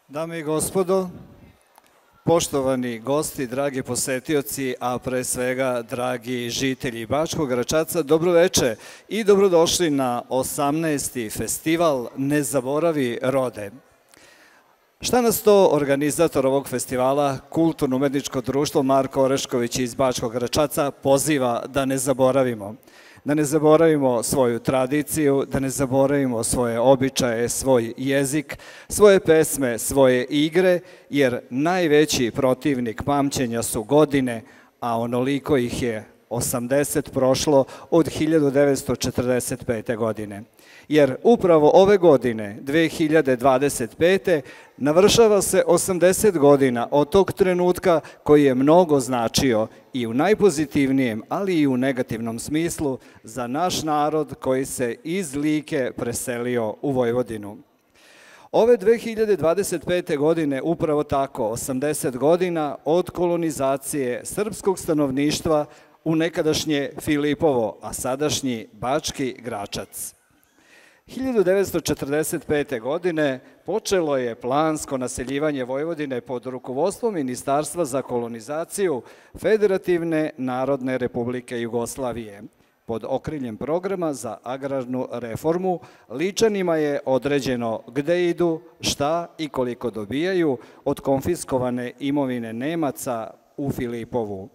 Dame i gospodo, poštovani gosti, dragi posetioci, a pre svega dragi žitelji Bačkog Gračaca, dobroveče i dobrodošli na 18. festival Ne zaboravi rode. Šta nas to organizator ovog festivala, Kulturno-umetničko društvo Marko Orešković iz Bačkog Gračaca, poziva da ne zaboravimo? Da ne zaboravimo svoju tradiciju, da ne zaboravimo svoje običaje, svoj jezik, svoje pesme, svoje igre, jer najveći protivnik pamćenja su godine, a onoliko ih je 80 prošlo od 1945. godine. Jer upravo ove godine, 2025. navršava se 80 godina od tog trenutka koji je mnogo značio i u najpozitivnijem, ali i u negativnom smislu za naš narod koji se iz Like preselio u Vojvodinu. Ove 2025. godine, upravo tako, 80 godina od kolonizacije srpskog stanovništva u nekadašnje Filipovo, a sadašnji Bački Gračac. 1945. godine počelo je plansko naseljivanje Vojvodine pod rukovodstvom Ministarstva za kolonizaciju Federativne Narodne Republike Jugoslavije. Pod okriljem programa za agrarnu reformu Ličanima je određeno gde idu, šta i koliko dobijaju od konfiskovane imovine Nemaca u Filipovu.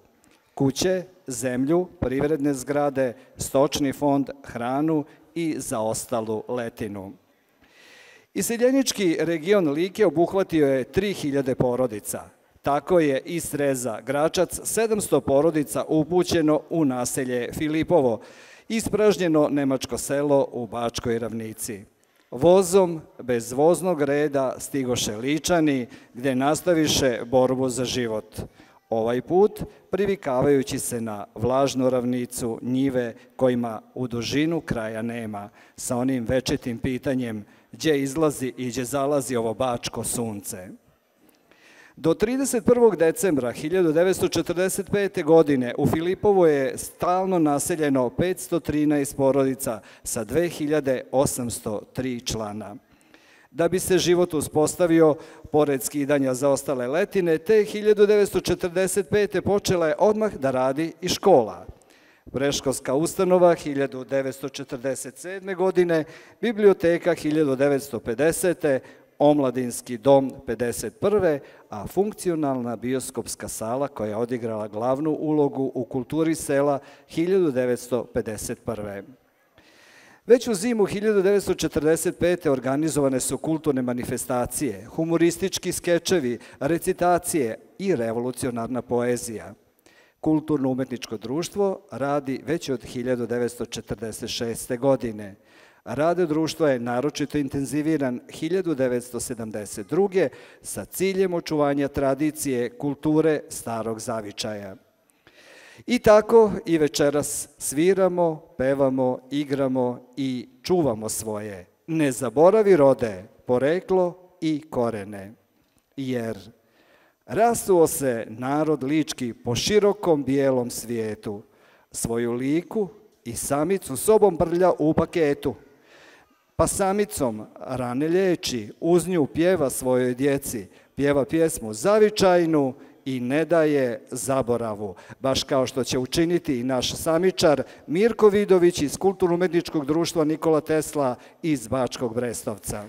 Kuće, zemlju, privredne zgrade, stočni fond, hranu i zaostalu letinu. Iseljenički region Like obuhvatio je 3000 porodica. Tako je iz Sreza Gračac 700 porodica upućeno u naselje Filipovo, ispražnjeno nemačko selo u Bačkoj ravnici. Vozom, bez voznog reda, stigoše Ličani, gde nastaviše borbu za život. Ovaj put privikavajući se na vlažnu ravnicu, njive kojima u dužinu kraja nema, sa onim večitim pitanjem gdje izlazi i gdje zalazi ovo bačko sunce. Do 31. decembra 1945. godine u Filipovu je stalno naseljeno 513 porodica sa 2803 člana. Da bi se život uspostavio, pored skidanja zaostale letine, te 1945. počela je odmah da radi i škola. Predškolska ustanova 1947. godine, biblioteka 1950. Omladinski dom 51. a funkcionalna bioskopska sala koja je odigrala glavnu ulogu u kulturi sela 1951. Već u zimu 1945. organizovane su kulturne manifestacije, humoristički skečevi, recitacije i revolucionarna poezija. Kulturno-umetničko društvo radi već od 1946. godine. Rad društva je naročito intenziviran 1972. sa ciljem očuvanja tradicije, kulture, starog zavičaja. I tako i večeras sviramo, pevamo, igramo i čuvamo svoje. Ne zaboravi rode, poreklo i korene. Jer rasuo se narod lički po širokom bijelom svijetu. Svoju liku i samicu sobom brlja u paketu. Pa samicom rane liječi, uz nju pjeva svojoj djeci, pjeva pjesmu zavičajnu i ne daje zaboravu, baš kao što će učiniti i naš samičar Mirko Vidović iz Kulturno-umetničkog društva Nikola Tesla iz Bačkog Brestovca.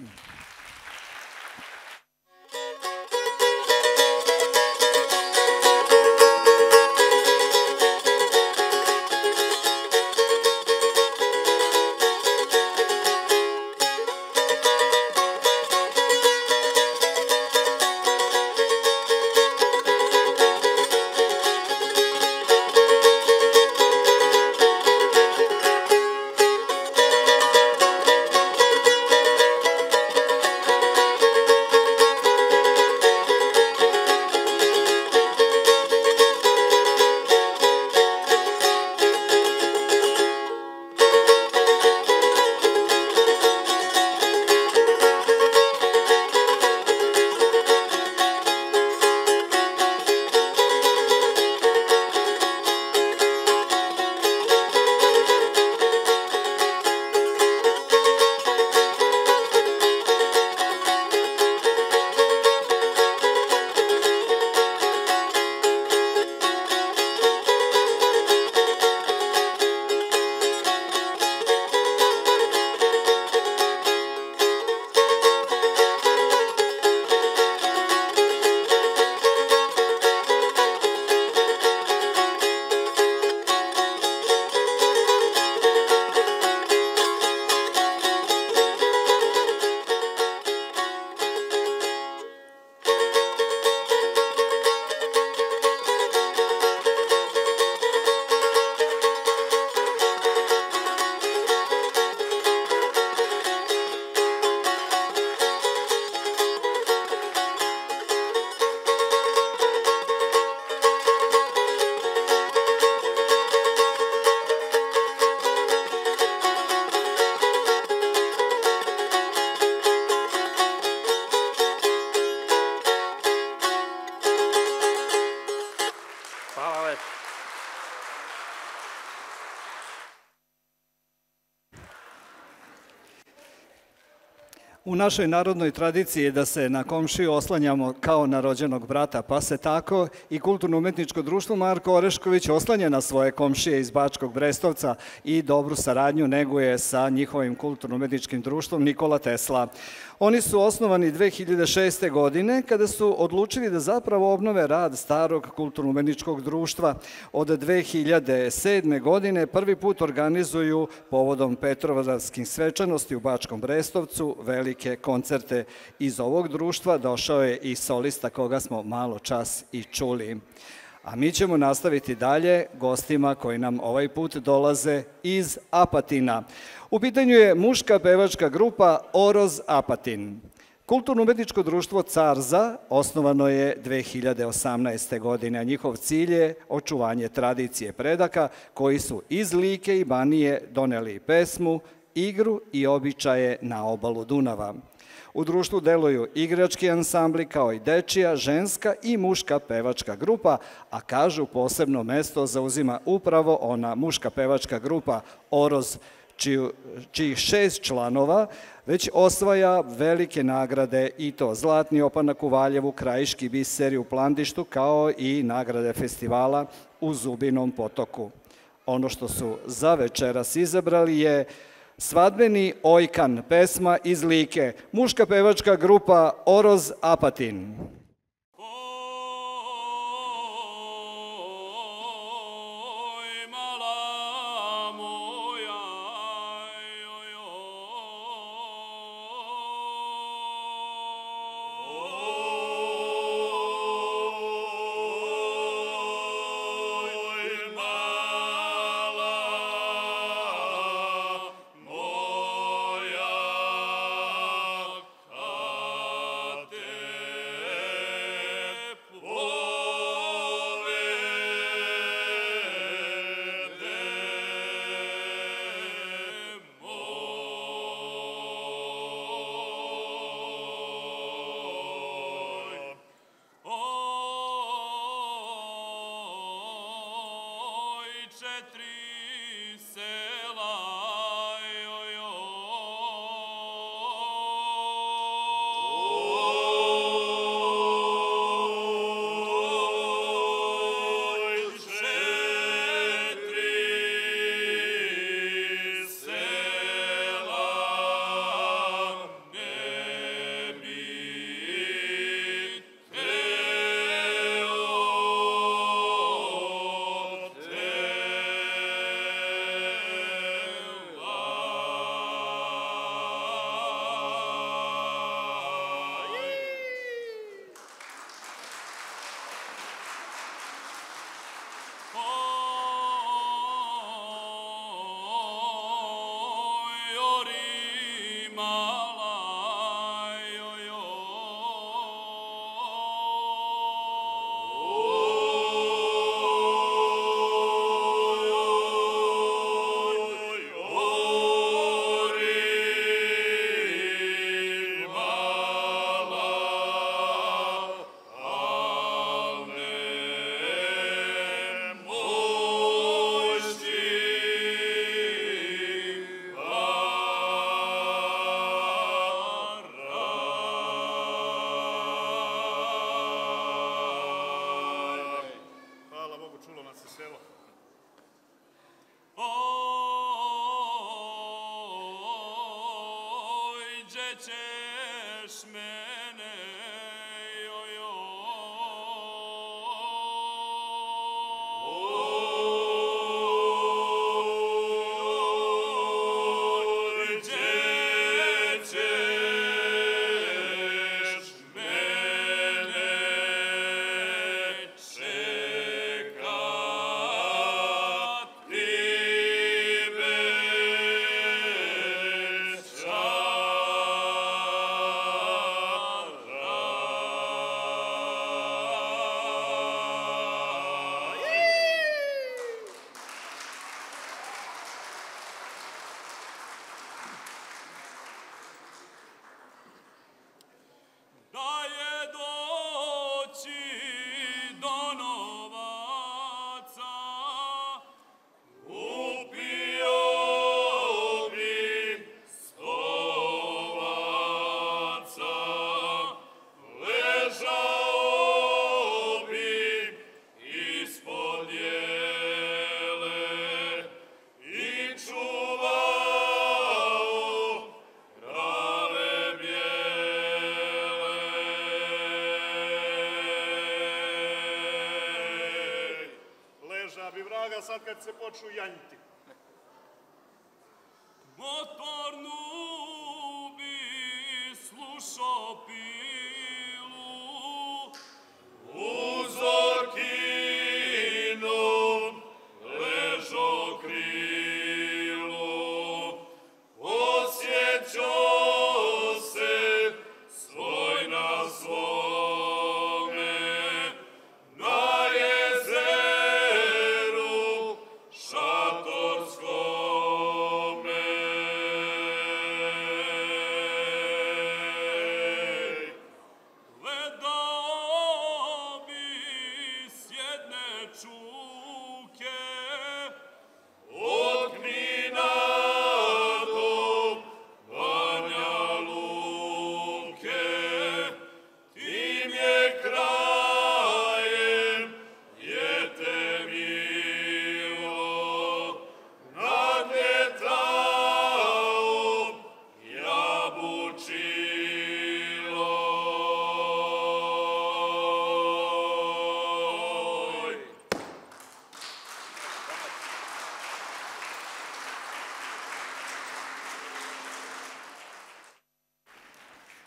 U našoj narodnoj tradiciji je da se na komšiju oslanjamo kao na rođenog brata, pa se tako i Kulturno-umetničko društvo Marko Orešković oslanja na svoje komšije iz Bačkog Brestovca i dobru saradnju neguje sa njihovim kulturno-umetničkim društvom Nikola Tesla. Oni su osnovani 2006. godine kada su odlučili da zapravo obnove rad starog kulturno-umetničkog društva. Od 2007. godine prvi put organizuju povodom Petrovdanskih svečanosti u Bačkom Brestovcu velike koncerte. Iz ovog društva došao je i solista koga smo malo čas i čuli. A mi ćemo nastaviti dalje gostima koji nam ovaj put dolaze iz Apatina. U pitanju je muška pevačka grupa Oroz Apatin. Kulturno-umetničko društvo Carza osnovano je 2018. godine, a njihov cilj je očuvanje tradicije predaka koji su iz Like i Banije doneli pesmu, igru i običaje na obalu Dunava. U društvu deluju igrački ansambli kao i dečija, ženska i muška pevačka grupa, a kažu posebno mesto zauzima upravo ona muška pevačka grupa Oroz, čijih 6 članova već osvaja velike nagrade i to Zlatni opanak u Valjevu, Krajiški biseri u Plandištu kao i nagrade festivala u Zubinom Potoku. Ono što su za večeras izabrali je Svadbeni ojkan, pesma iz Like, muška pevačka grupa Oroz Apatin. sad kad se počnu janjiti. Motornu bi slušao pilu u Zorkinom ležo krilu, osjećao se svoj na svome, na jezeru šatorskome. Gledao bi s jedne čuke od Knina do Banja Luke, tim je krajem jete milo, nad vjetraom jabučilo.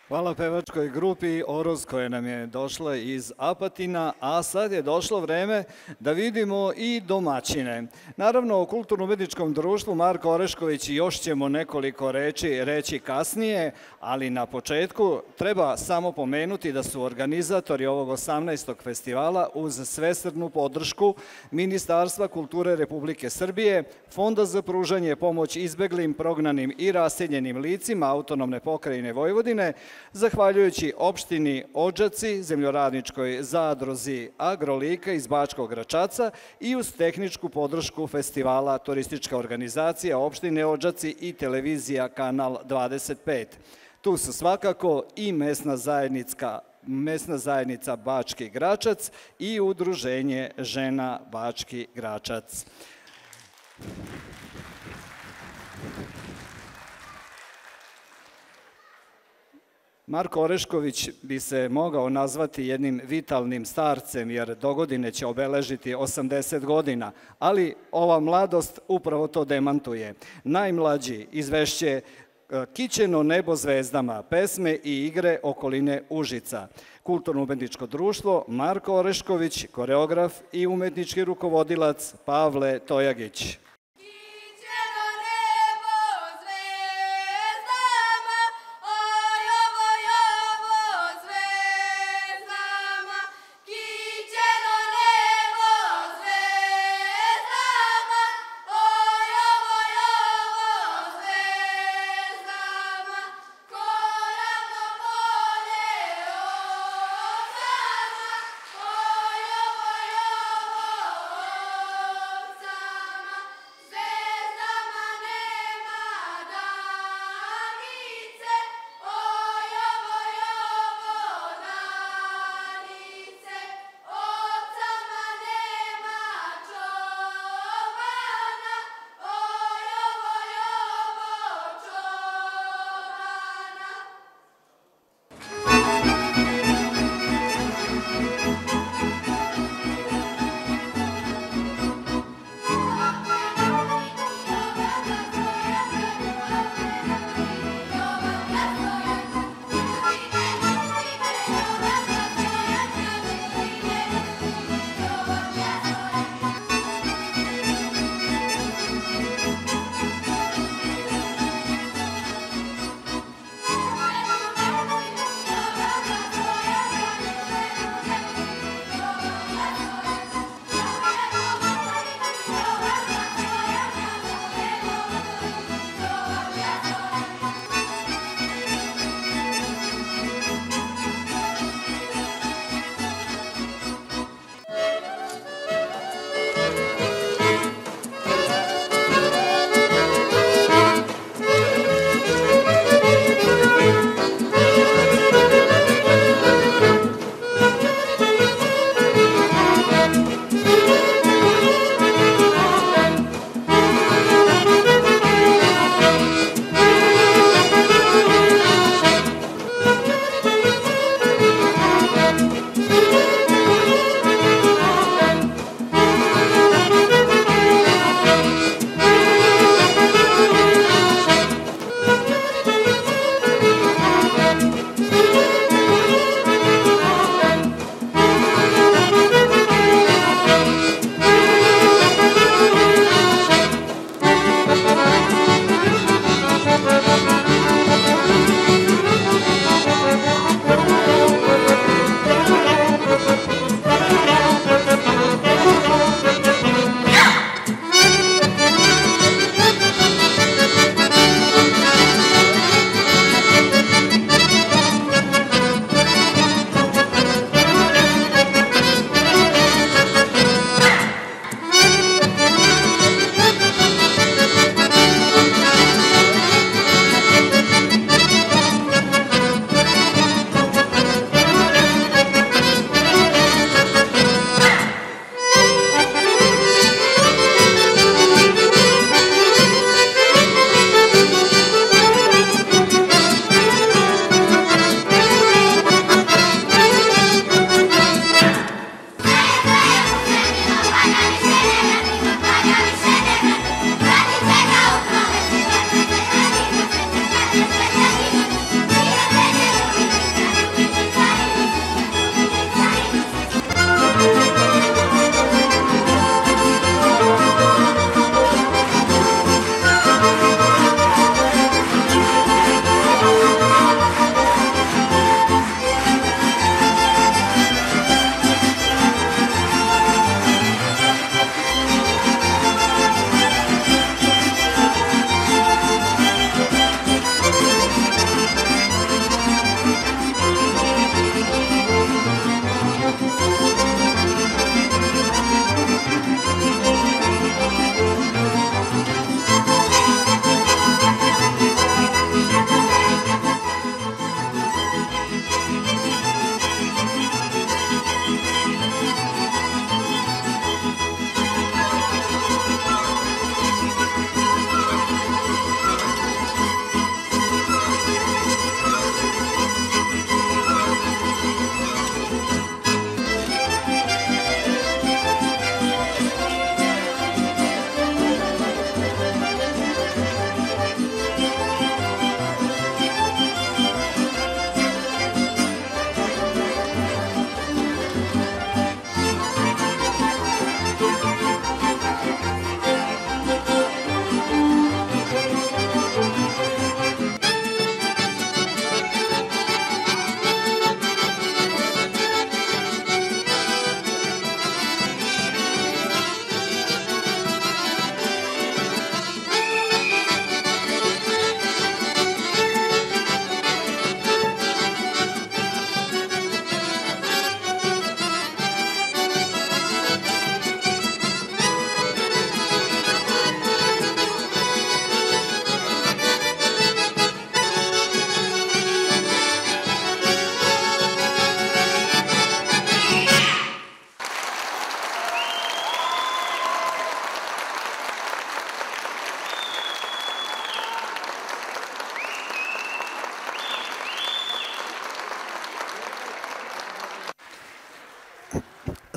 Hvala pevačkoj grupi Oroz koja nam je došla iz Apatina, a sad je došlo vreme da vidimo i domaćine. Naravno, o Kulturno-umetničkom društvu Marko Orešković još ćemo nekoliko reći kasnije, ali na početku treba samo pomenuti da su organizatori ovog 18. festivala uz svesrdnu podršku Ministarstva kulture Republike Srbije, Fonda za pružanje pomoći izbeglim, prognanim i raseljenim licima Autonomne pokrajine Vojvodine, zahvaljujući opštini Odžaci, zemljoradničkoj zadruzi Agrolika iz Bačkog Gračaca i uz tehničku podršku festivala Turistička organizacija opštine Odžaci i televizija Kanal 25. Tu su svakako i mesna zajednica Bački Gračac i Udruženje žena Bački Gračac. Marko Orešković bi se mogao nazvati jednim vitalnim starcem, jer dogodine će obeležiti 80 godina, ali ova mladost upravo to demantuje. Najmlađi izvešće Kićeno nebo zvezdama, pesme i igre okoline Užica. Kulturno-umetničko društvo Marko Orešković, koreograf i umetnički rukovodilac Pavle Tojagić.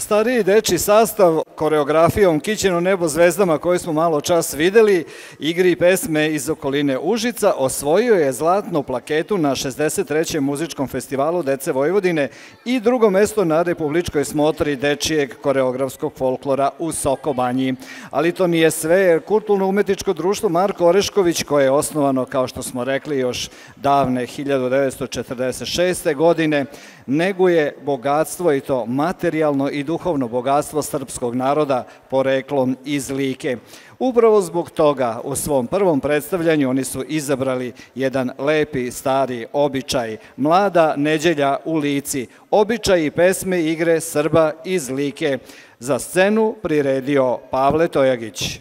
Stariji dečiji sastav koreografijom Kićeno nebo zvezdama koju smo malo čas videli, igri i pesme iz okoline Užica, osvojio je zlatnu plaketu na 63. muzičkom festivalu Dece Vojvodine i drugo mesto na republičkoj smotri dečijeg koreografskog folklora u Sokobanji. Ali to nije sve, jer Kulturno-umetničko društvo Marko Orešković, koje je osnovano, kao što smo rekli, još davne 1946. godine, neguje bogatstvo, i to materijalno i duhovno bogatstvo srpskog naroda poreklom iz Like. Upravo zbog toga u svom prvom predstavljanju oni su izabrali jedan lepi stari običaj, Mlada neđelja u Lici, običaj i pesme i igre Srba iz Like. Za scenu priredio Pavle Tojagić.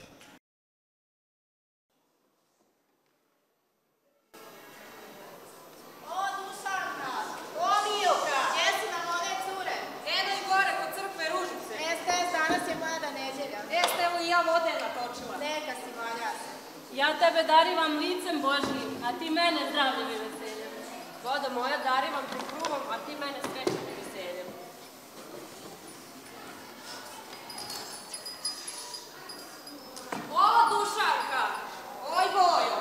Ja tebe darivam licem Božijim, a ti mene zdravljem i veseljem. Vodo moja darivam te kruvom, a ti mene srećem i veseljem. O, dušarka! Oj, Bojo!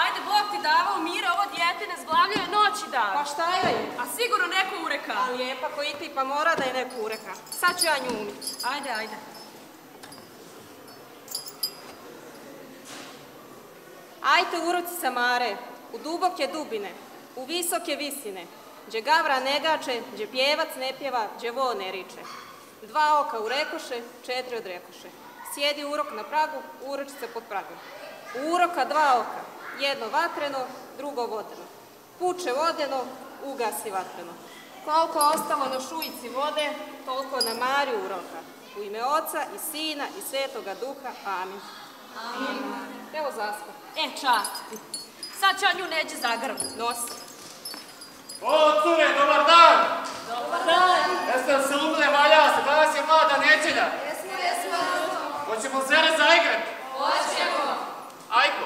Ajde, Bog ti davao mira, ovo dijete ne zglavljuje noć i dan. Pa šta joj? A sigurno neko ureka. A lijepa ko i ti, pa mora da je neko ureka. Sad ću ja nju umiti. Ajde, ajde. Ajte uroci Samare, u duboke dubine, u visoke visine, gdje gavra ne gače, gdje pjevac ne pjeva, gdje vo ne riče. 2 oka u rekoše, 4 od rekoše. Sjedi urok na pragu, uročica pod pragom. U uroka 2 oka, jedno vatreno, drugo vodeno. Puče vodeno, ugasi vatreno. Koliko ostalo na šujici vode, toliko na mari uroka. U ime Oca i Sina i Svetoga Duha. Amin. Amin. Evo zaspa. Čast ti. Sad ću ja nju neđe zagrbu. Nosi. O, cure, dobar dan! Dobar dan. Jeste li se umile, valja se, danas je Mlada neđelja. Jesmo. Hoćemo zere zaigrat? Hoćemo. Ajko.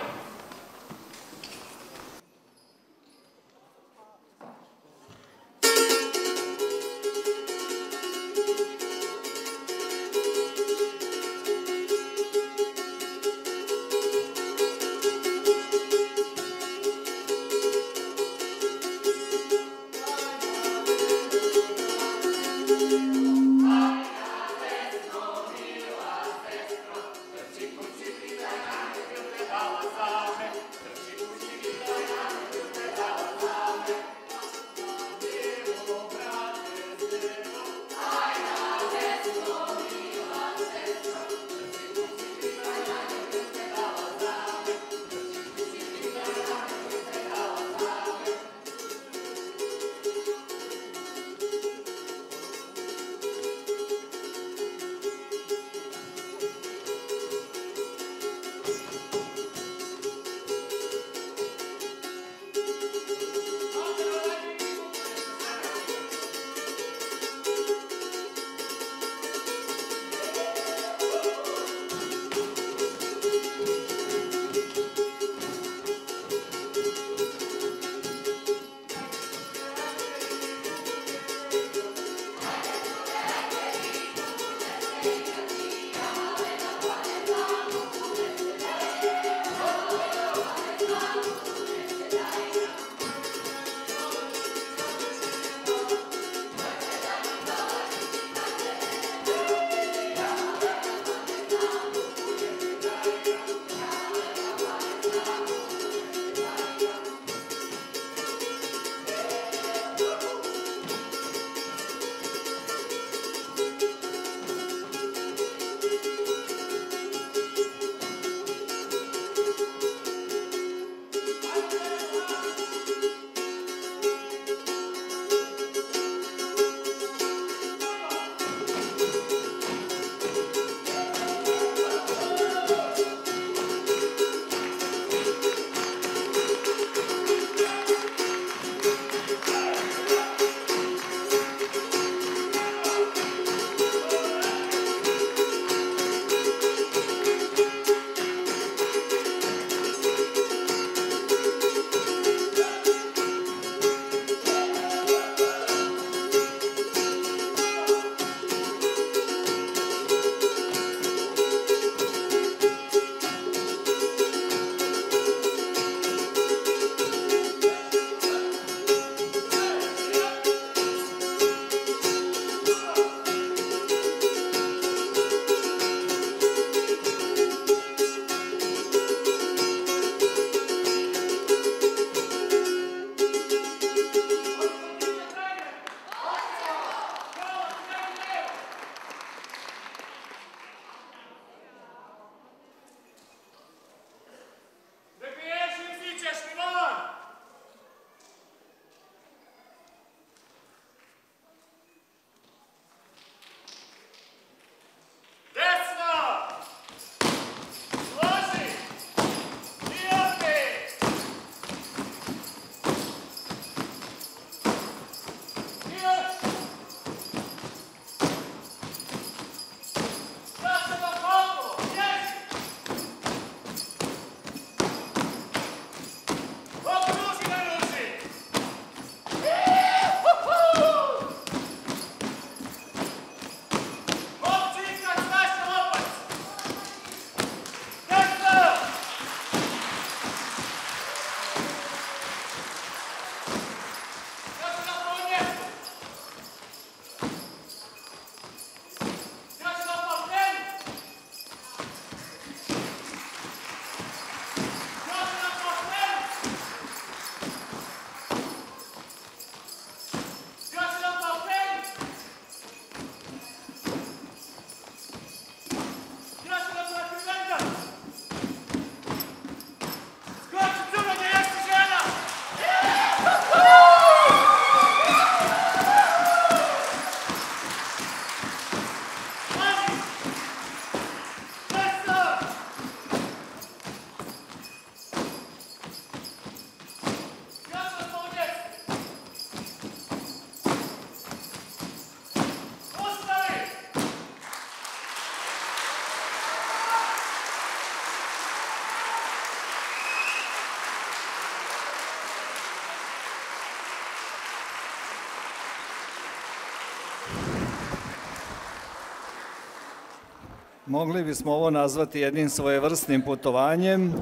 Mogli bismo ovo nazvati jednim svojevrsnim putovanjem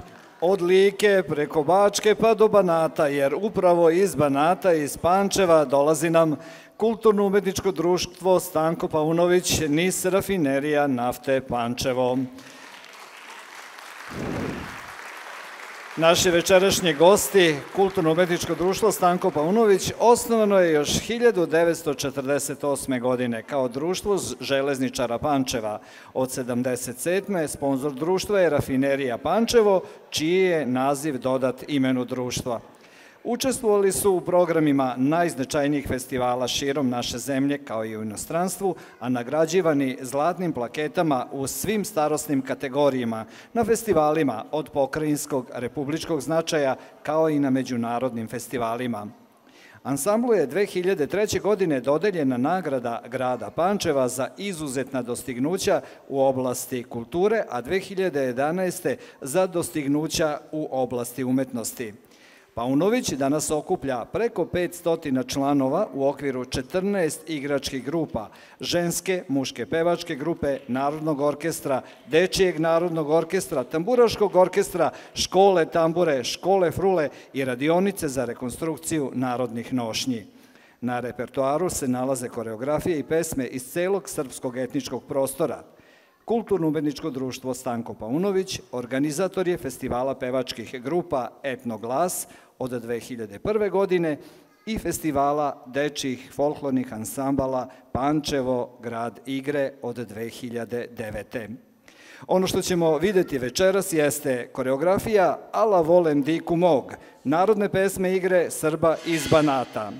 od Like preko Bačke pa do Banata, jer upravo iz Banata i iz Pančeva dolazi nam Kulturno-umetničko društvo Stanko Paunović, NIS Rafinerija nafte Pančevo. Naši večerašnji gosti, Kulturno-umetničko društvo Stanko Paunović, osnovano je još 1948. godine kao društvo železničara Pančeva. Od 1977. sponzor društva je Rafinerija Pančevo, čiji je naziv dodat imenu društva. Učestvovali su u programima najznačajnijih festivala širom naše zemlje, kao i u inostranstvu, a nagrađivani zlatnim plaketama u svim starosnim kategorijama, na festivalima od pokrajinskog, republičkog značaja, kao i na međunarodnim festivalima. Ansamblu je 2003. godine dodeljena nagrada grada Pančeva za izuzetna dostignuća u oblasti kulture, a 2011. za dostignuća u oblasti umetnosti. Paunović danas okuplja preko 500 članova u okviru 14 igračkih grupa, ženske, muške pevačke grupe, Narodnog orkestra, Dečijeg narodnog orkestra, Tamburaškog orkestra, škole tambure, škole frule i radionice za rekonstrukciju narodnih nošnji. Na repertoaru se nalaze koreografije i pesme iz celog srpskog etničkog prostora. Kulturno-umetničko društvo Stanko Paunović organizator je festivala pevačkih grupa Etnoglas od 2001. godine i festivala dečjih folklornih ansambala Pančevo, grad igre od 2009. Ono što ćemo videti večeras jeste koreografija Ala volem diku mog, narodne pesme igre Srba iz Banata.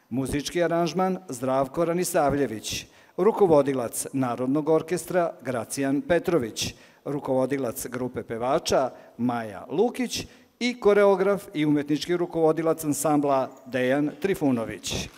Muzički aranžman Zdravko Ranisavljević, rukovodilac Narodnog orkestra Gracijan Petrović, rukovodilac grupe pevača Maja Lukić i koreograf i umetnički rukovodilac ansambla Dejan Trifunović.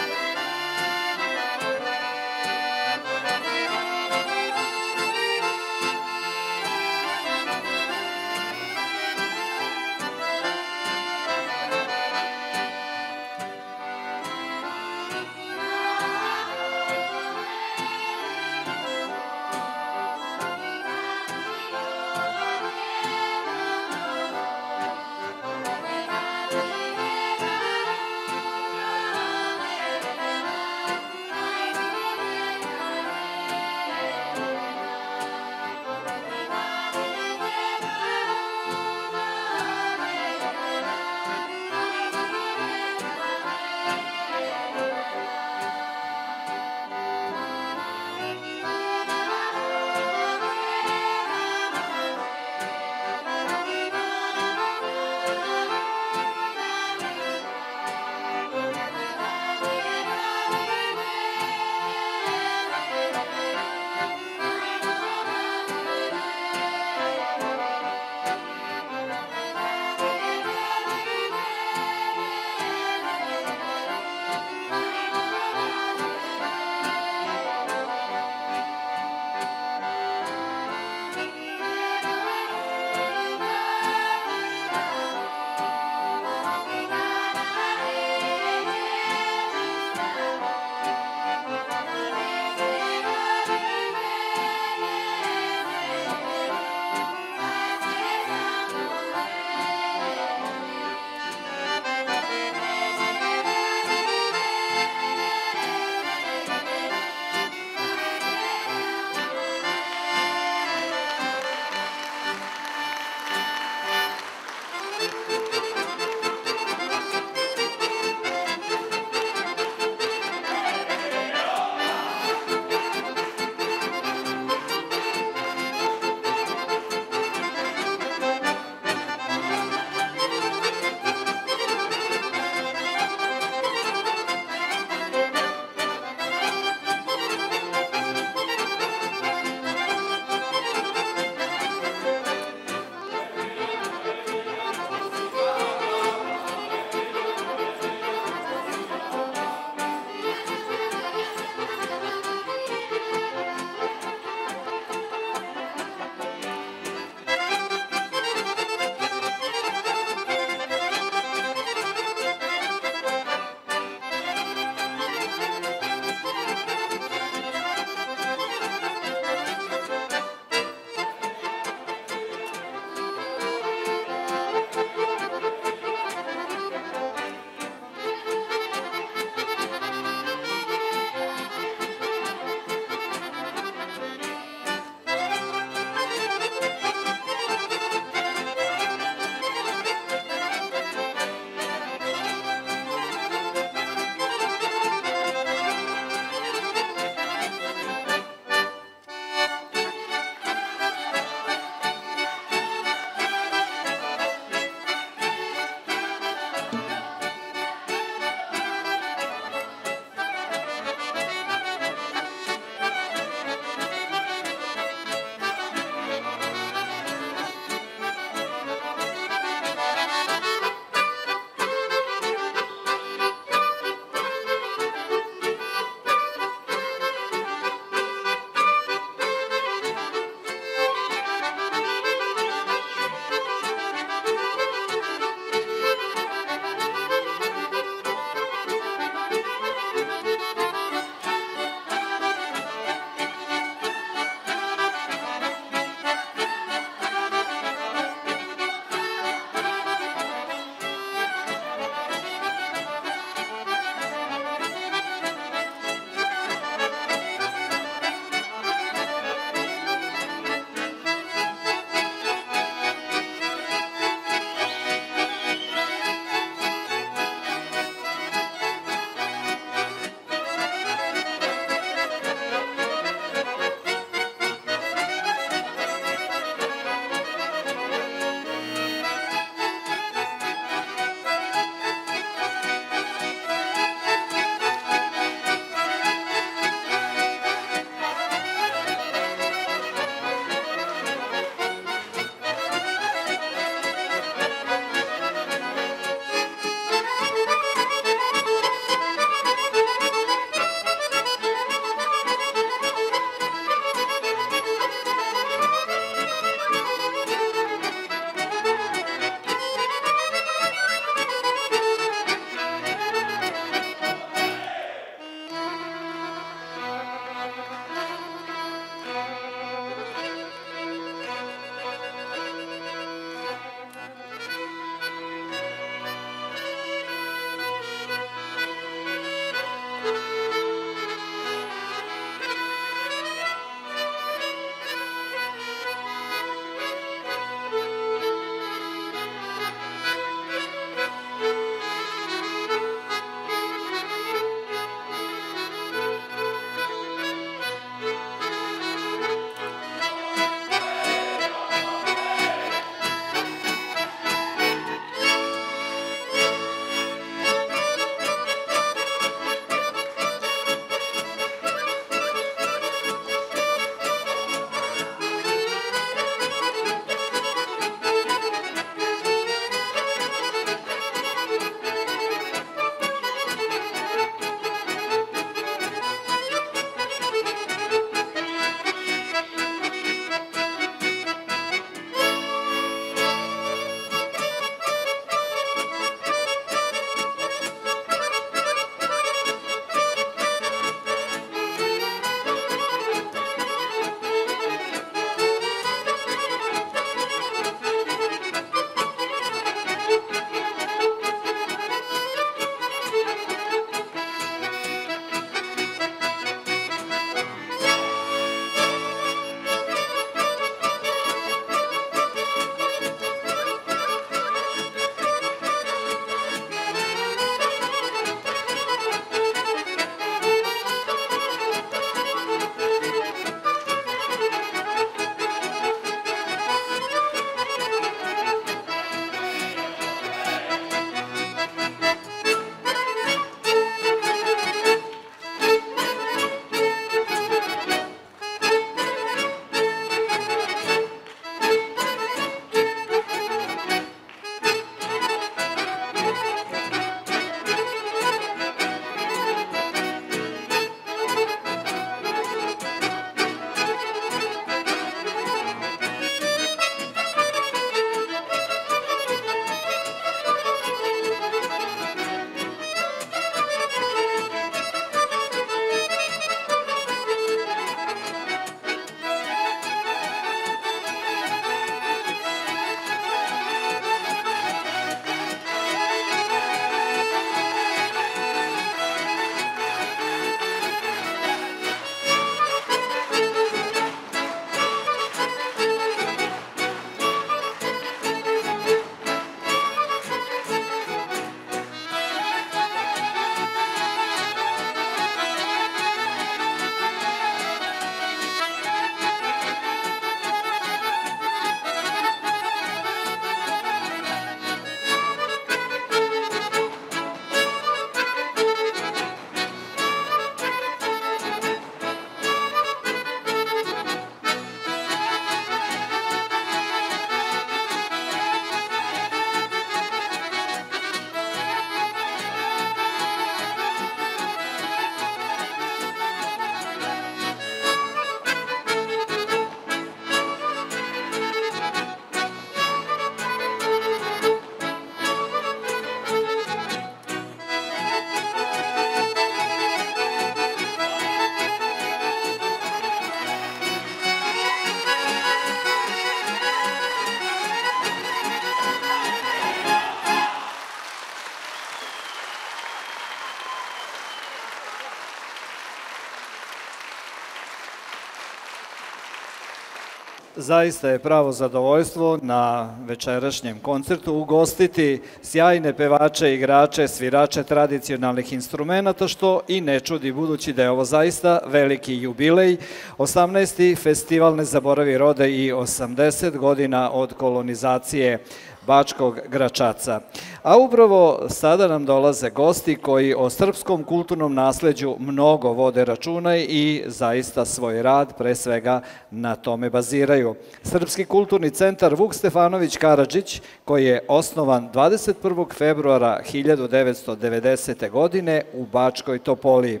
Zaista je pravo zadovoljstvo na večerašnjem koncertu ugostiti sjajne pevače, igrače, svirače tradicionalnih instrumenta, što i ne čudi budući da je ovo zaista veliki jubilej. 18. festival Ne zaboravi rode i 80 godina od kolonizacije Bačkog Gračaca. A upravo sada nam dolaze gosti koji o srpskom kulturnom nasleđu mnogo vode računa i zaista svoj rad pre svega na tome baziraju. Srpski kulturni centar Vuk Stefanović Karadžić, koji je osnovan 21. februara 1990. godine u Bačkoj Topoli.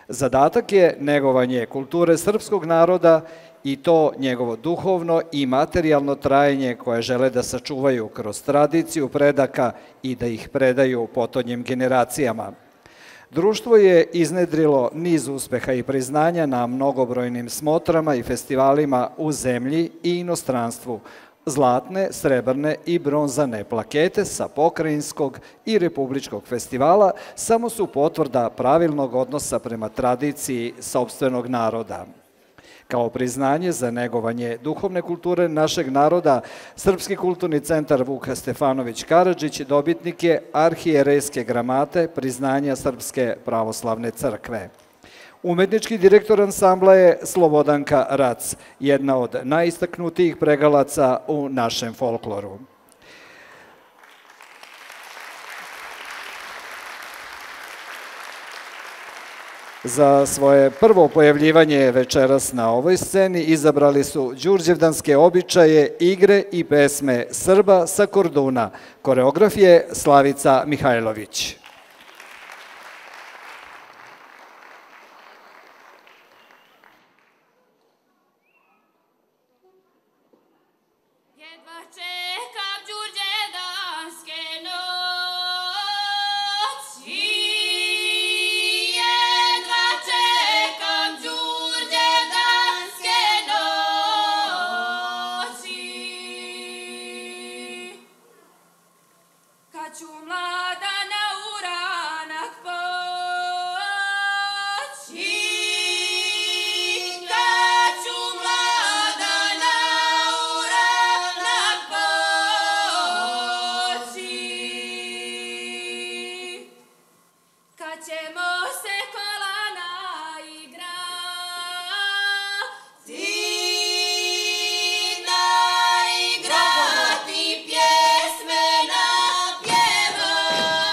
Zadatak je negovanje kulture srpskog naroda i to njegovo duhovno i materijalno trajanje koje žele da sačuvaju kroz tradiciju predaka i da ih predaju potonjim generacijama. Društvo je iznedrilo niz uspeha i priznanja na mnogobrojnim smotrama i festivalima u zemlji i inostranstvu. Zlatne, srebrne i bronzane plakete sa pokrajinskog i republičkog festivala samo su potvrda pravilnog odnosa prema tradiciji sopstvenog naroda. Kao priznanje za negovanje duhovne kulture našeg naroda, Srpski kulturni centar Vuk Stefanović Karadžić dobitnik je arhijerejske gramate priznanja Srpske pravoslavne crkve. Umetnički direktor ansambla je Slobodanka Rac, jedna od najistaknutijih pregalaca u našem folkloru. Za svoje prvo pojavljivanje večeras na ovoj sceni izabrali su đurđevdanske običaje, igre i pesme Srba sa Korduna. Koreograf je Slavica Mihajlović. Pjesme na pjeva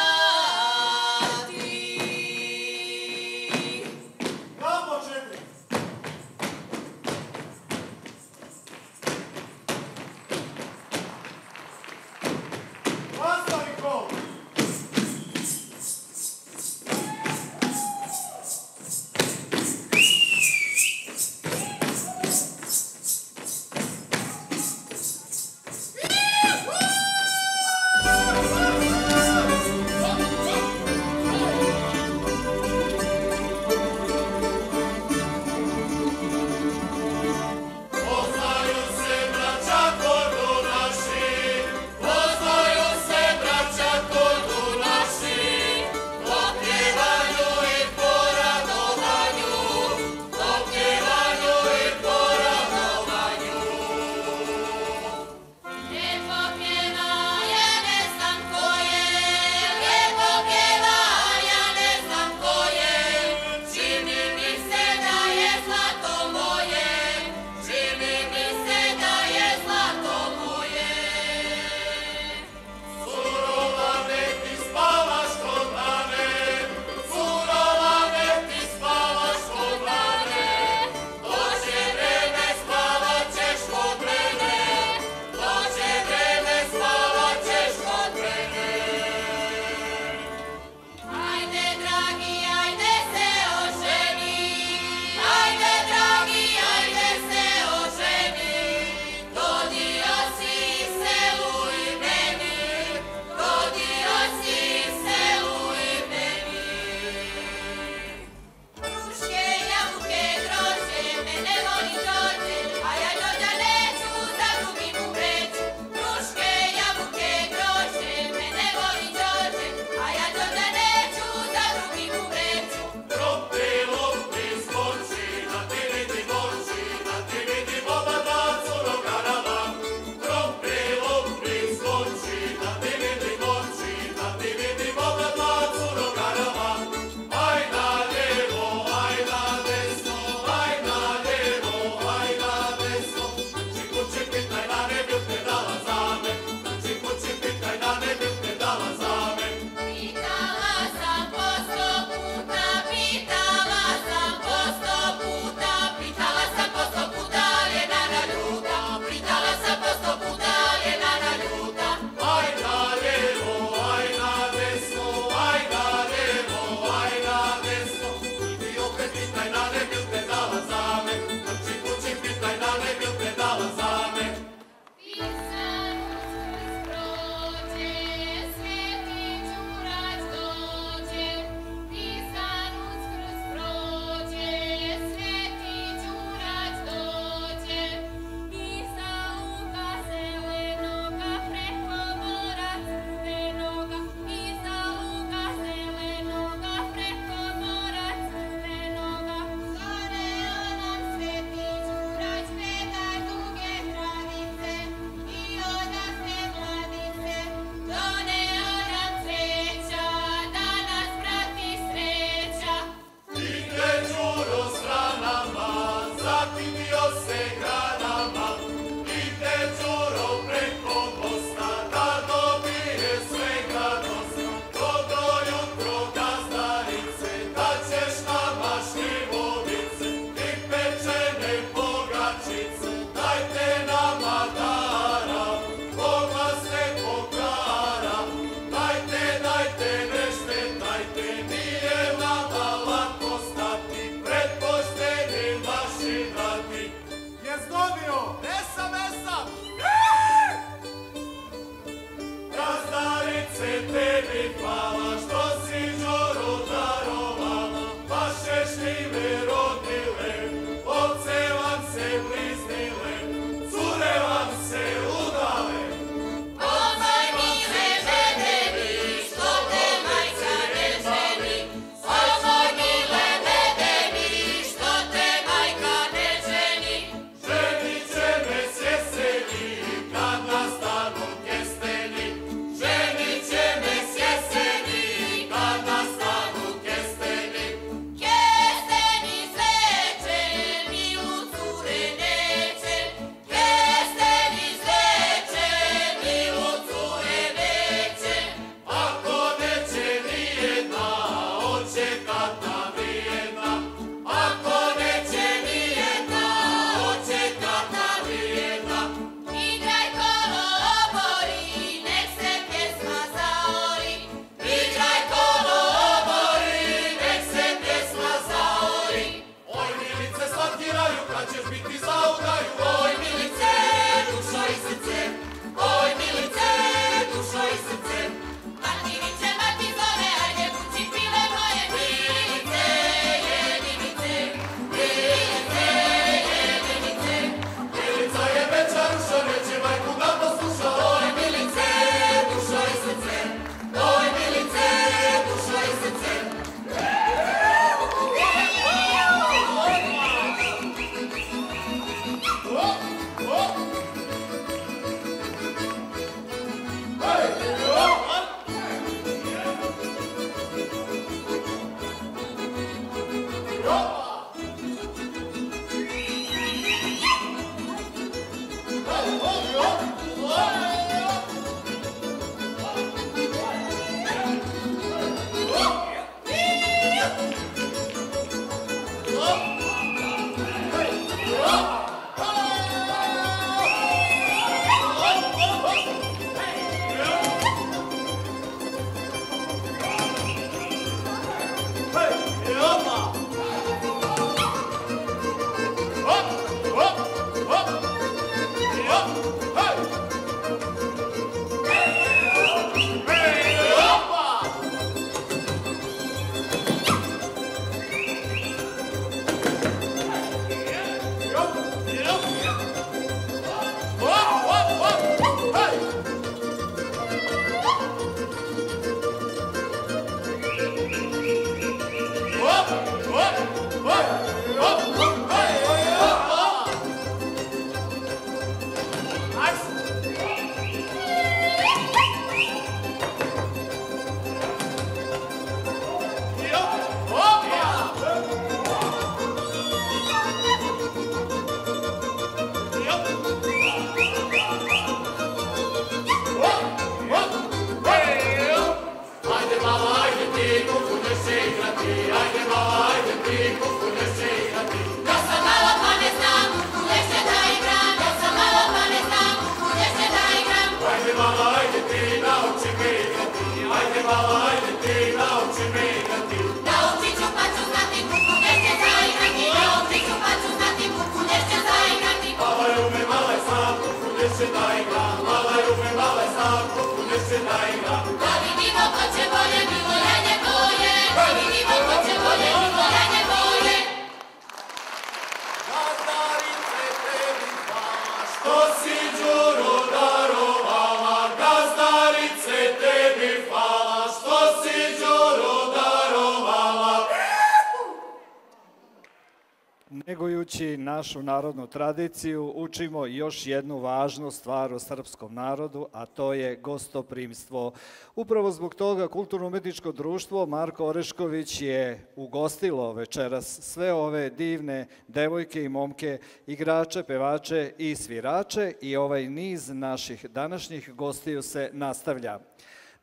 Negujući našu narodnu tradiciju, učimo još jednu važnu stvar o srpskom narodu, a to je gostoprimstvo. Upravo zbog toga Kulturno-umetničko društvo Marko Orešković je ugostilo večeras sve ove divne devojke i momke, igrače, pevače i svirače i ovaj niz naših današnjih gostiju se nastavlja.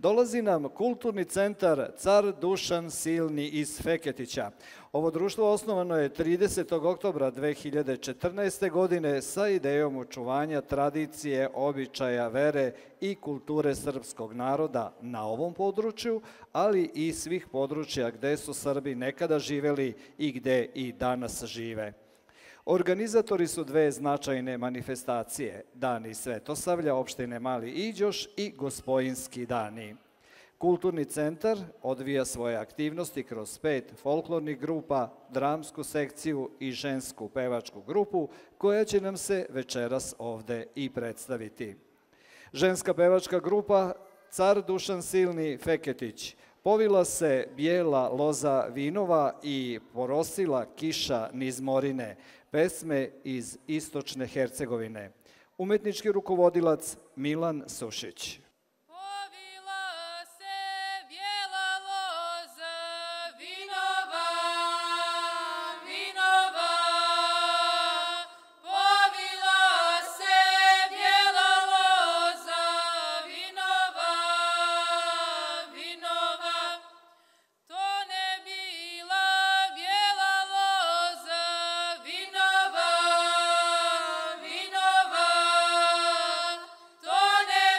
Dolazi nam Kulturni centar Car Dušan Silni iz Feketića. Ovo društvo osnovano je 30. oktobra 2014. godine sa idejom očuvanja tradicije, običaja, vere i kulture srpskog naroda na ovom području, ali i svih područja gde su Srbi nekada živeli i gde i danas žive. Organizatori su dve značajne manifestacije, Dani Svetosavlja, opštine Mali Iđoš i Gospojinski dani. Kulturni centar odvija svoje aktivnosti kroz 5 folklornih grupa, dramsku sekciju i žensku pevačku grupu, koja će nam se večeras ovde i predstaviti. Ženska pevačka grupa Car Dušan Silni Feketić. Povila se bijela loza vinova i porosila kiša niz morine, pesme iz istočne Hercegovine. Umetnički rukovodilac Milan Sušić.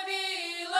Bila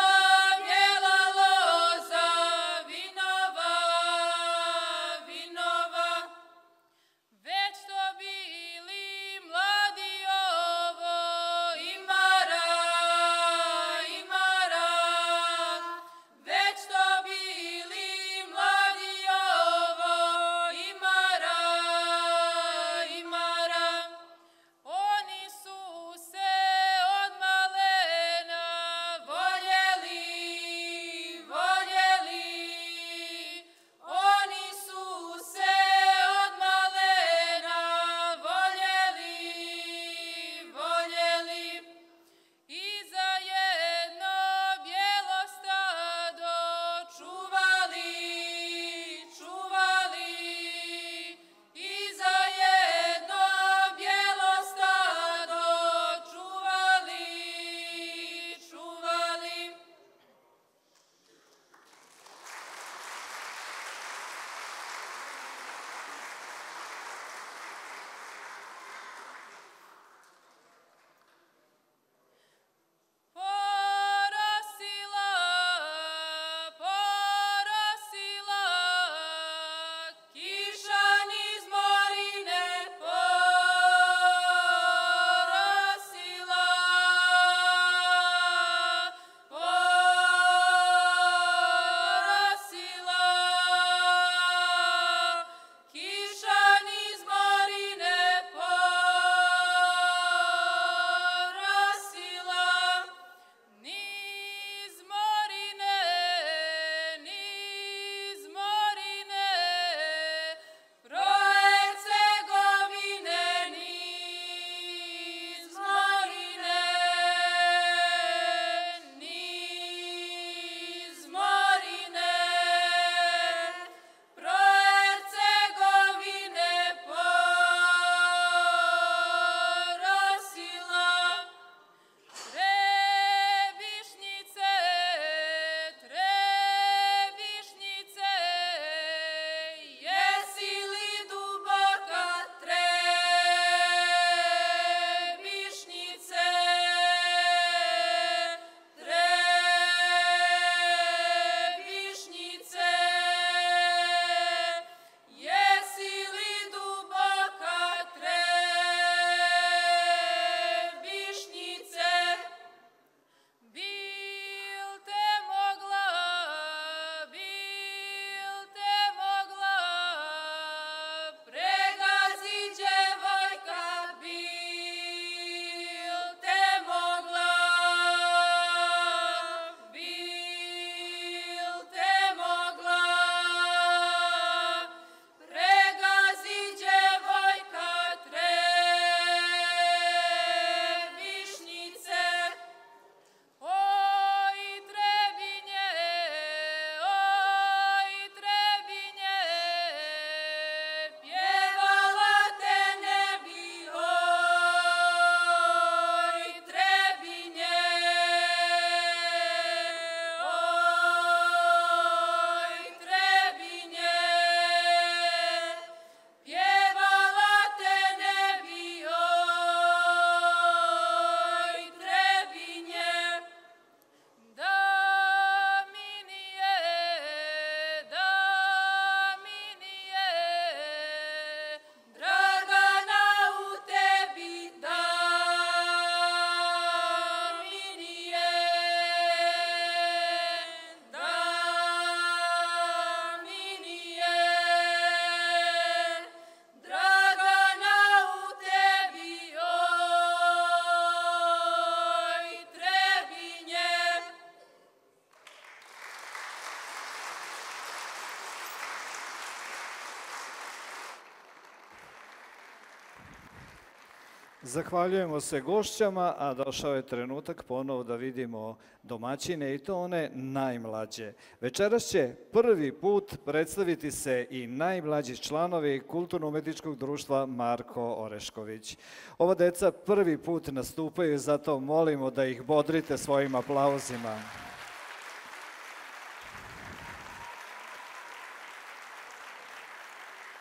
Zahvaljujemo se gošćama, a došao je trenutak ponovo da vidimo domaćine i to one najmlađe. Večeras će prvi put predstaviti se i najmlađi članovi Kulturno-umetničkog društva Marko Orešković. Ova deca prvi put nastupaju, zato molimo da ih bodrite svojim aplauzima.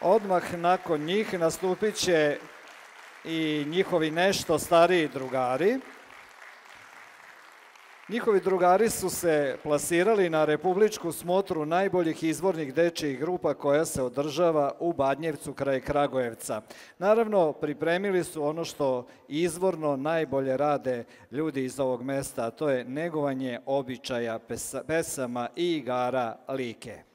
Odmah nakon njih nastupit će i njihovi nešto stariji drugari. Njihovi drugari su se plasirali na republičku smotru najboljih izvornih dečijih grupa koja se održava u Badnjevcu kraj Kragujevca. Naravno, pripremili su ono što izvorno najbolje rade ljudi iz ovog mesta, a to je negovanje običaja, pesama i igara Like.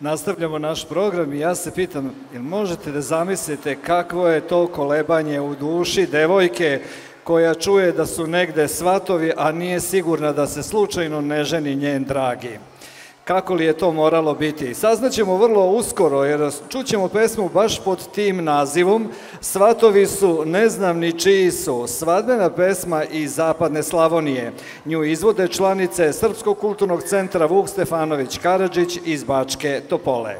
Nastavljamo naš program i ja se pitam, jel možete da zamislite kakvo je to kolebanje u duši devojke koja čuje da su negde svatovi, a nije sigurna da se slučajno ne ženi njen dragi. Kako li je to moralo biti? Saznaćemo vrlo uskoro, jer čućemo pesmu baš pod tim nazivom. Svatovi su, ne znam ni čiji su, svadbena pesma iz Zapadne Slavonije. Nju izvode članice Srpskog kulturnog centra Vuk Stefanović Karadžić iz Bačke Topole.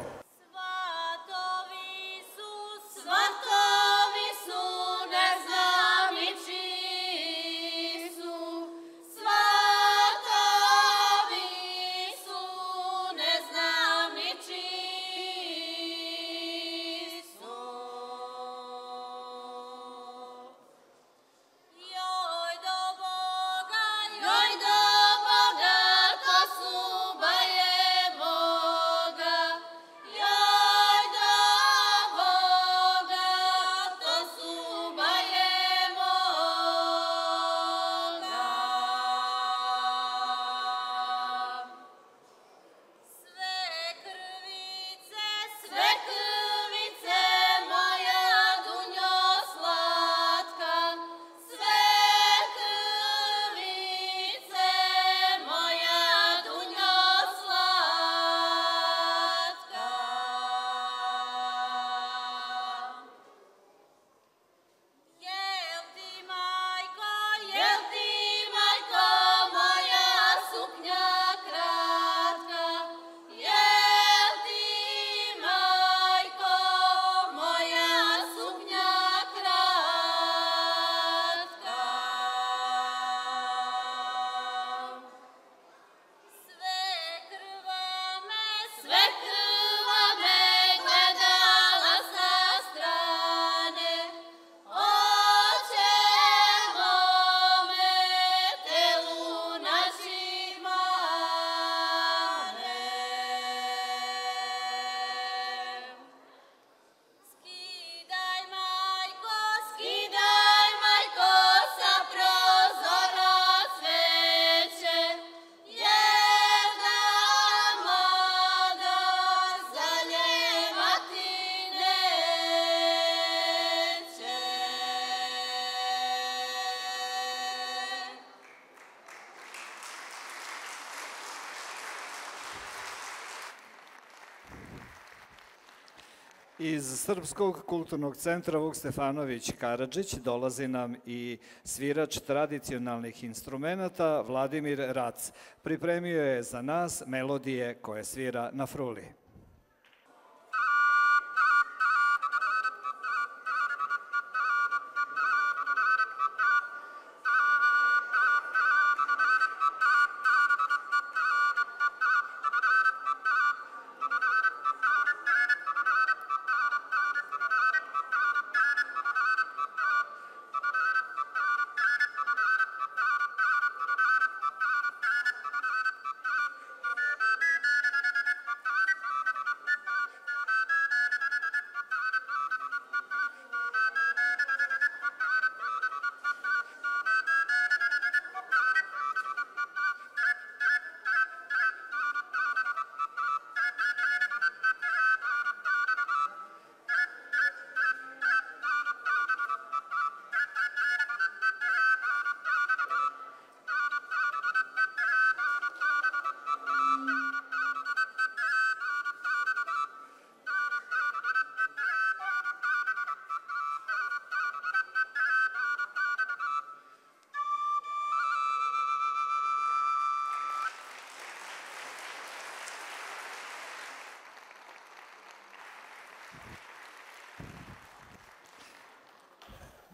Iz Srpskog kulturnog centra Vuk Stefanović Karadžić dolazi nam i svirač tradicionalnih instrumenata Vladimir Rac. Pripremio je za nas melodije koje svira na fruli.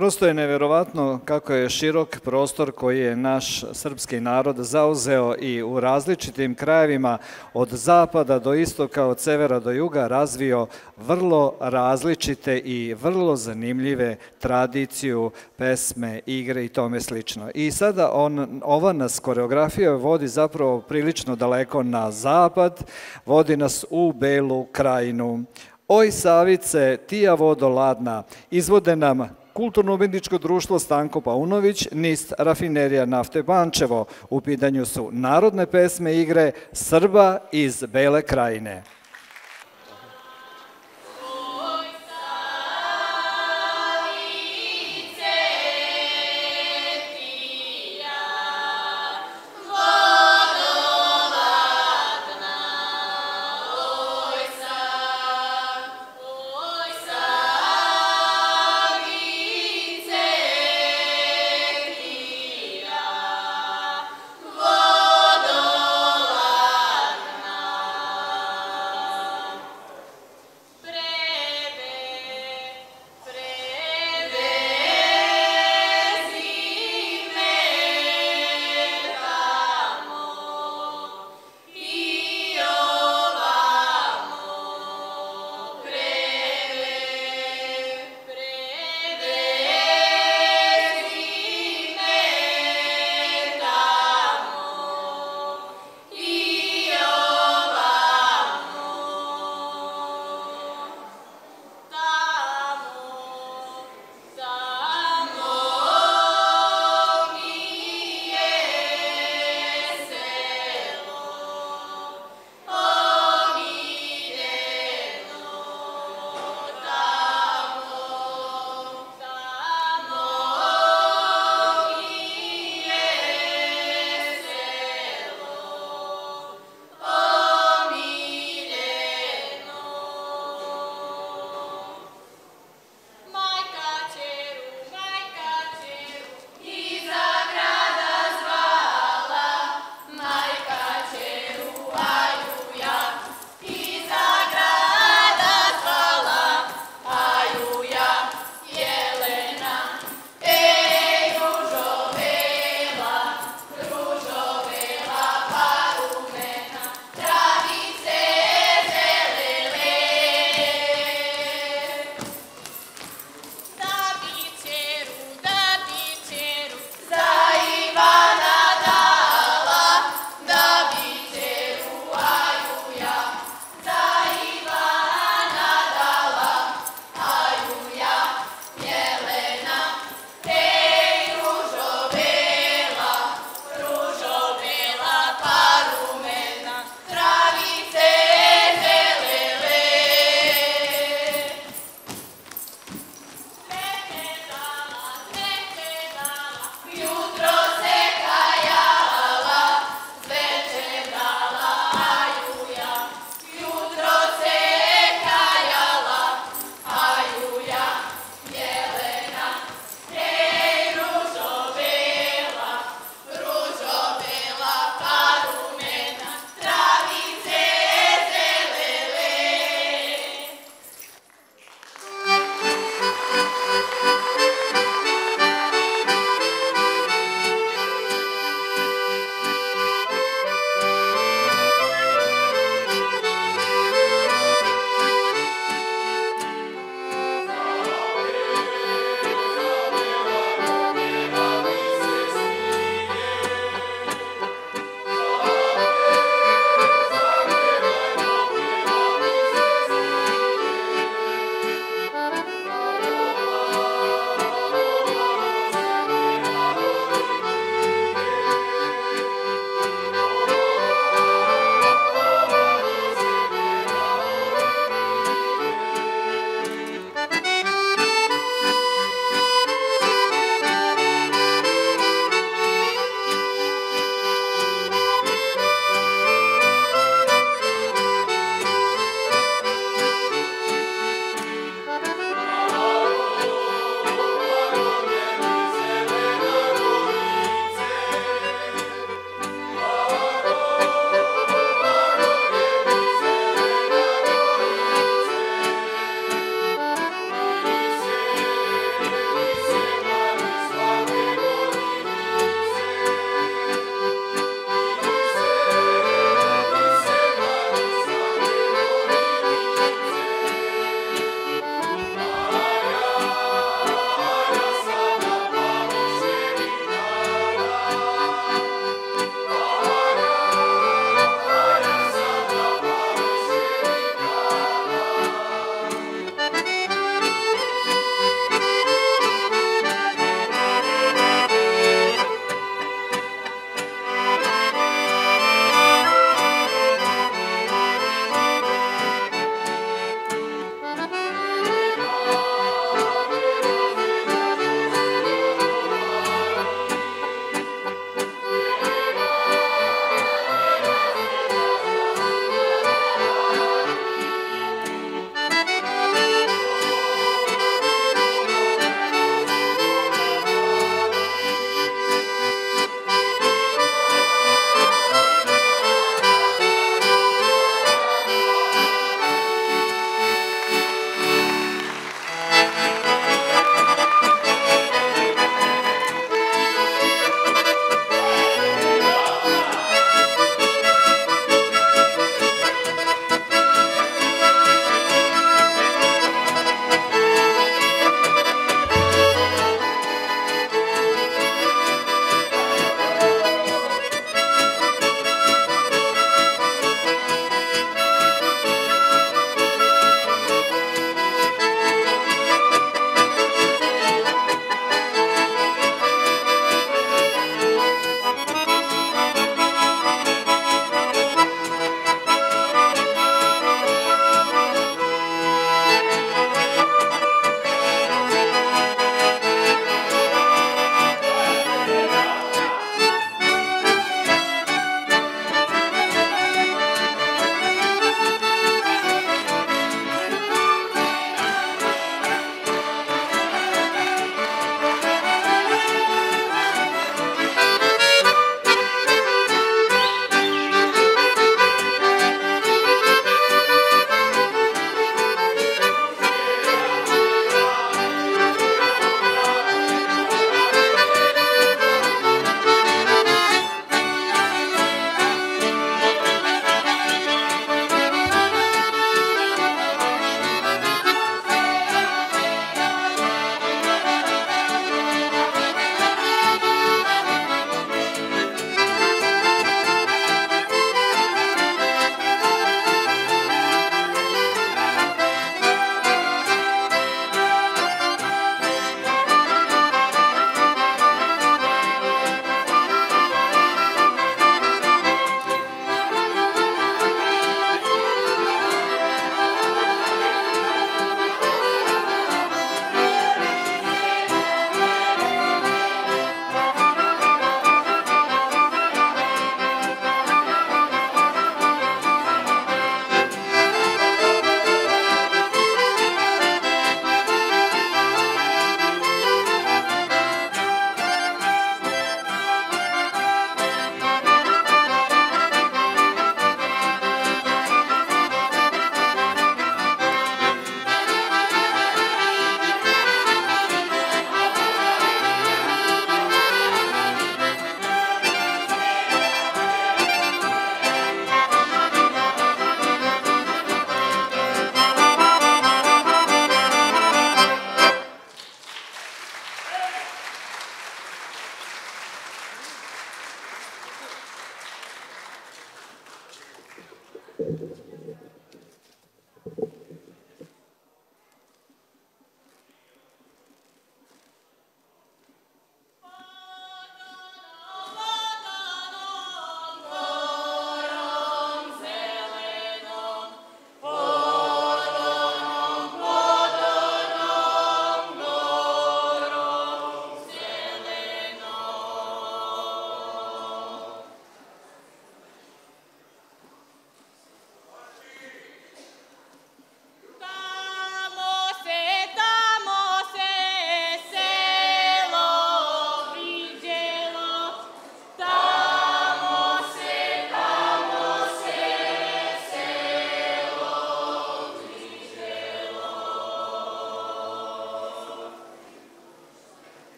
Prosto je neverovatno kako je širok prostor koji je naš srpski narod zauzeo i u različitim krajevima od zapada do istoka, od severa do juga razvio vrlo različite i vrlo zanimljive tradiciju, pesme, igre i tome slično. I sada ova nas koreografija vodi zapravo prilično daleko na zapad, vodi nas u Belu krajinu. Oj Savice, tija vodo ladna, izvode nam Kulturno-umjetničko društvo Stanko Paunović, NIST Rafinerija nafte Pančevo. U pitanju su narodne pesme i igre Srba iz Bele krajine.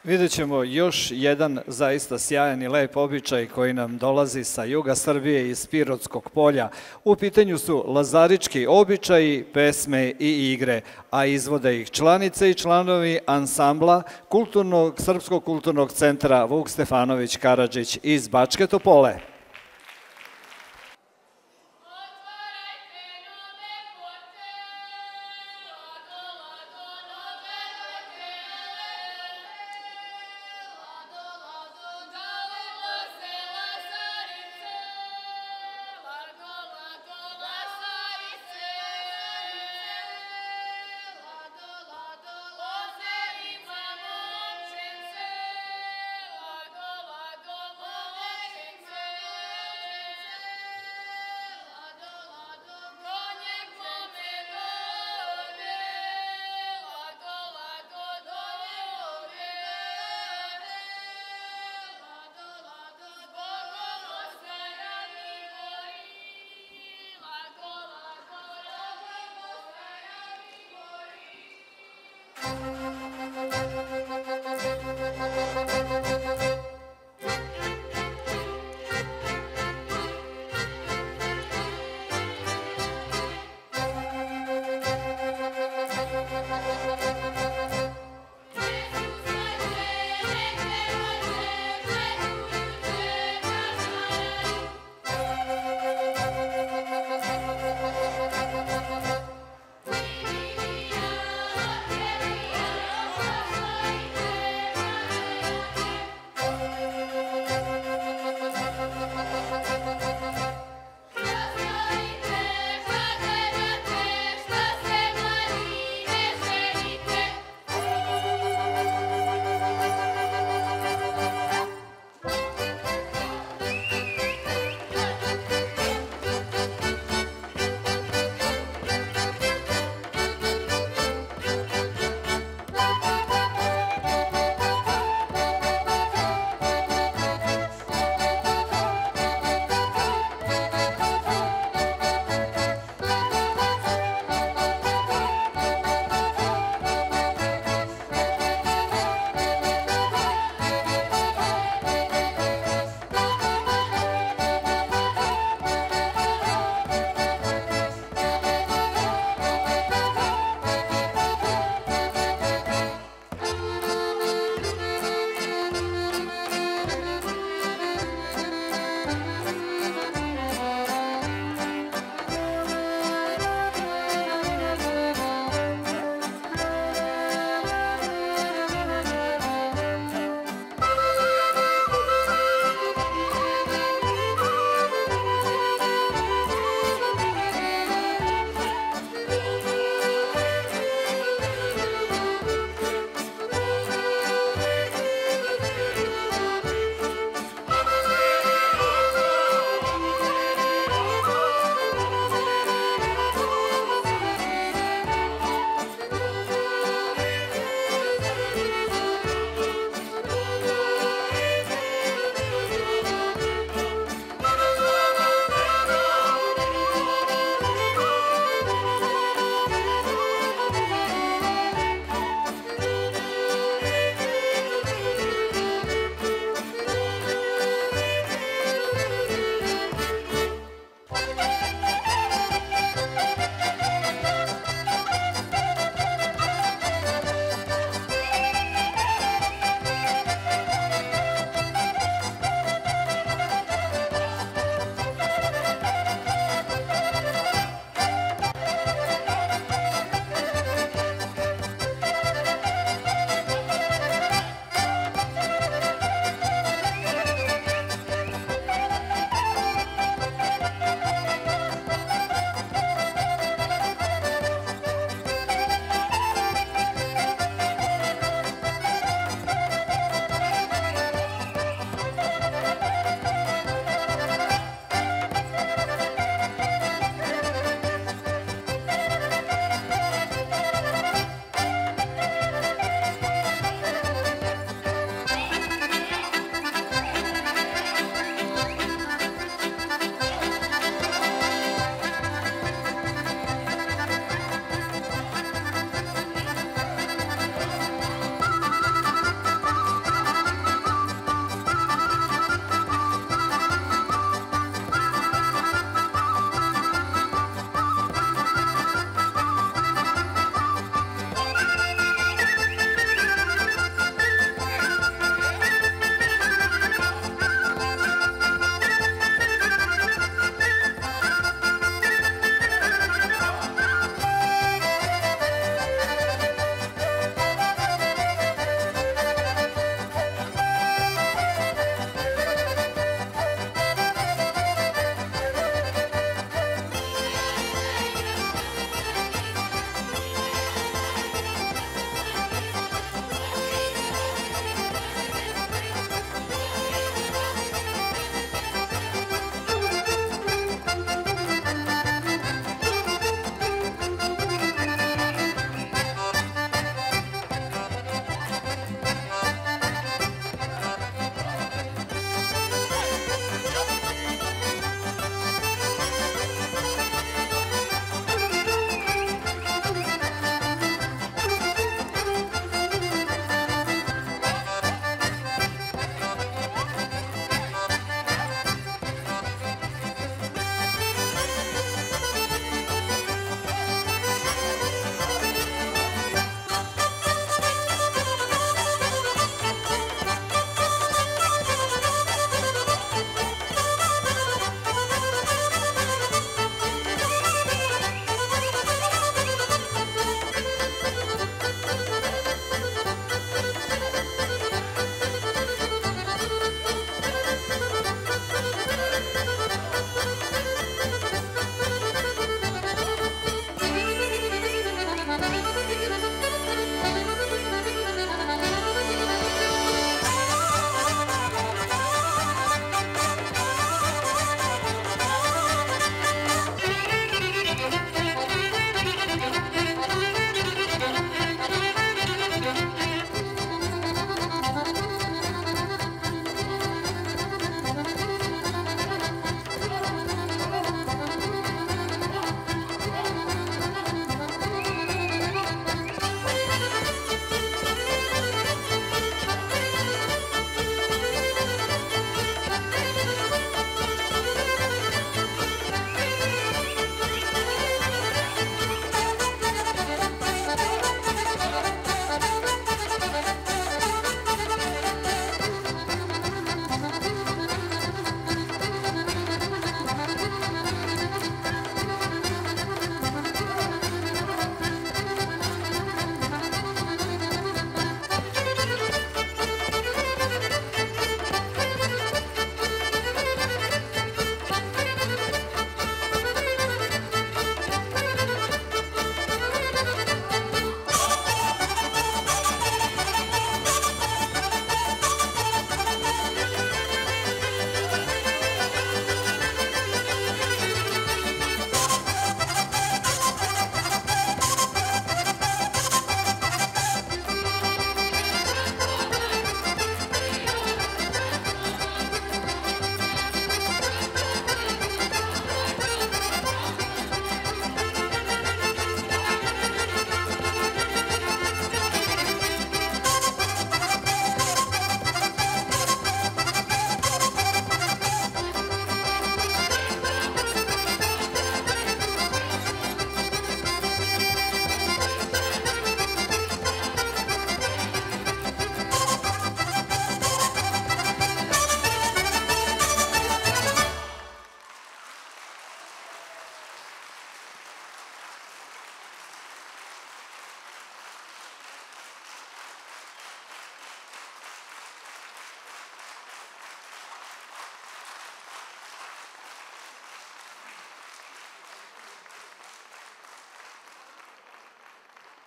Vidjet ćemo još jedan zaista sjajan i lep običaj koji nam dolazi sa juga Srbije iz Pirotskog polja. U pitanju su lazarički običaji, pesme i igre, a izvode ih članice i članovi ansambla Srpskog kulturnog centra Vuk Stefanović Karadžić iz Bačke Topole. Lazarice,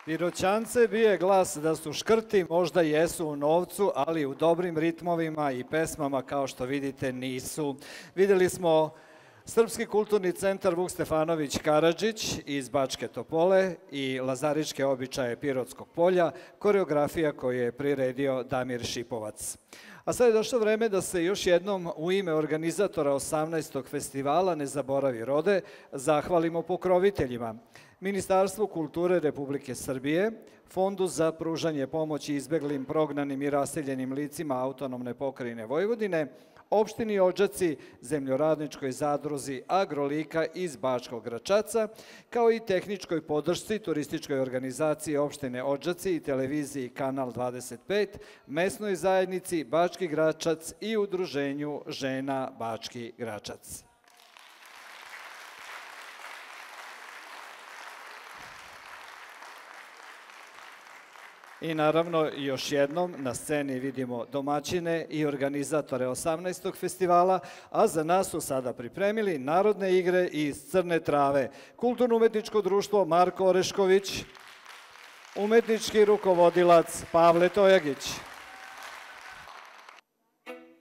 Piroćance bije glas da su škrti, možda jesu u novcu, ali u dobrim ritmovima i pesmama, kao što vidite, nisu. Videli smo Srpski kulturni centar Vuk Stefanović Karadžić iz Bačke Topole i Lazaričke običaje Pirotskog polja, koreografija koju je priredio Damir Šipovac. A sad je došlo vreme da se još jednom u ime organizatora 18. festivala Ne zaboravi rode zahvalimo pokroviteljima. Ministarstvu kulture Republike Srbije, Fondu za pružanje pomoći izbeglim, prognanim i raseljenim licima Autonomne pokrajine Vojvodine, opštini Odžaci, zemljoradničkoj zadruzi Agrolika iz Bačkog Gračaca, kao i tehničkoj podršci turističkoj organizaciji opštine Odžaci i televiziji Kanal 25, mesnoj zajednici Bački Gračac i udruženju žena Bački Gračac. I naravno, još jednom na sceni vidimo domaćine i organizatore 18. festivala, a za nas su sada pripremili Narodne igre iz Crne Trave, Kulturno-umetničko društvo Marko Orešković, umetnički rukovodilac Pavle Tojagić. Thank you.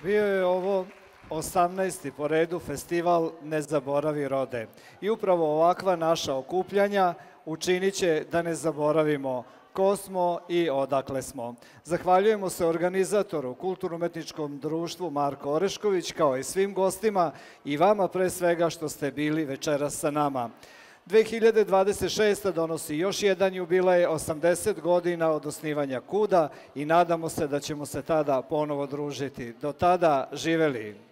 Bio je ovo 18. po redu festival Ne zaboravi rode. I upravo ovakva naša okupljanja učinit će da ne zaboravimo ko smo i odakle smo. Zahvaljujemo se organizatoru, Kulturno-umetničkom društvu Marko Orešković, kao i svim gostima i vama pre svega što ste bili večeras sa nama. 2026. donosi još jedan jubilej, 80 godina od osnivanja KUD-a i nadamo se da ćemo se tada ponovo družiti. Do tada živeli!